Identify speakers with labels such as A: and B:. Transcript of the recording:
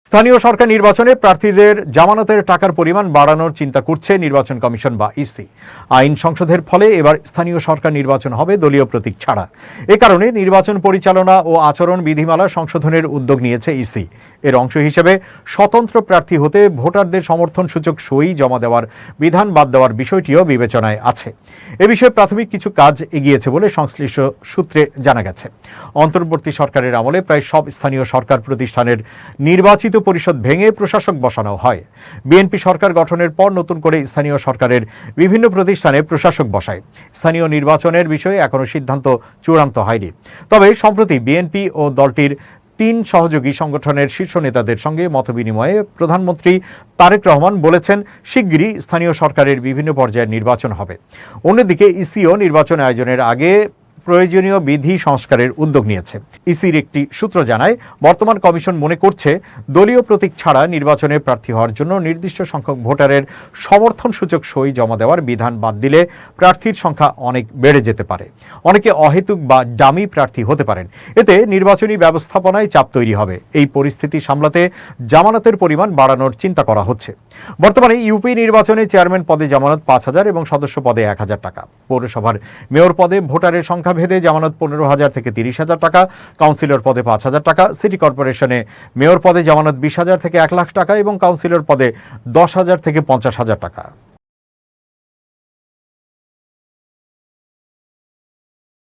A: স্থানীয় সরকার নির্বাচনে প্রার্থীদের জামানতের টাকার পরিমাণ বাড়ানোর চিন্তা করছে নির্বাচন কমিশন বা ইসি। আইন সংশোধনের ফলে এবার স্থানীয় সরকার নির্বাচন হবে দলীয় প্রতীক ছাড়া। এ কারণে নির্বাচন পরিচালনা ও আচরণ বিধিমালা সংশোধনের উদ্যোগ নিয়েছে ইসি। এর অংশ হিসেবে স্বতন্ত্র প্রার্থী হতে ভোটারদের সমর্থন সূচক সই জমা দেওয়ার বিধান বাদ দেওয়ার বিষয়টিও বিবেচনায় আছে। এ বিষয়ে প্রাথমিক কিছু কাজ এগিয়েছে বলে সংশ্লিষ্ট সূত্রে জানা গেছে। অন্তর্বর্তী সরকারের আমলে প্রায় সব স্থানীয় সরকার প্রতিষ্ঠানের নির্বাচিত পরিষদ ভেঙে প্রশাসক বসানো হয়। বিএনপি সরকার গঠনের পর নতুন করে স্থানীয় সরকারের বিভিন্ন প্রতিষ্ঠানে প্রশাসক বসায়। স্থানীয় নির্বাচনের বিষয়ে এখনো সিদ্ধান্ত চূড়ান্ত হয়নি। তবে সম্প্রতি বিএনপি ও দলটির 3 সহযোগী সংগঠনের শীর্ষ নেতাদের সঙ্গে মতবিনিময়ে প্রধানমন্ত্রী তারেক রহমান বলেছেন, শিগগিরই স্থানীয় সরকারের বিভিন্ন পর্যায়ের নির্বাচন হবে। অন্যদিকে ইসিও নির্বাচন আয়োজনের আগে প্রয়োজনীয় বিধি সংস্কারের উদ্যোগ নিয়েছে। ইসির একটি সূত্র জানায়, বর্তমান কমিশন মনে করছে দলীয় প্রতীক ছাড়া নির্বাচনে প্রার্থী হওয়ার জন্য নির্দিষ্ট সংখ্যক ভোটারের সমর্থন সূচক সই জমা দেওয়ার বিধান বাদ দিলে প্রার্থীর সংখ্যা অনেক বেড়ে যেতে পারে। অনেকে অহেতুক বা ডামি প্রার্থী হতে পারেন। এতে নির্বাচনী ব্যবস্থাপনায় চাপ তৈরি হবে। এই পরিস্থিতি সামলাতে জামানতের পরিমাণ বাড়ানোর চিন্তা করা হচ্ছে। বর্তমানে ইউপি নির্বাচনে চেয়ারম্যান পদে জামানত 5,000 এবং সদস্য পদে 1,000 টাকা। পৌরসভার মেয়র পদে ভোটারের সংখ্যা ভেদে জামানত 15,000 থেকে 30,000 টাকা, কাউন্সিলর পদে 5,000 টাকা, সিটি কর্পোরেশনে মেয়র পদে জামানত 20,000 থেকে 1 লাখ টাকা এবং কাউন্সিলর পদে 10,000 থেকে 50,000 টাকা।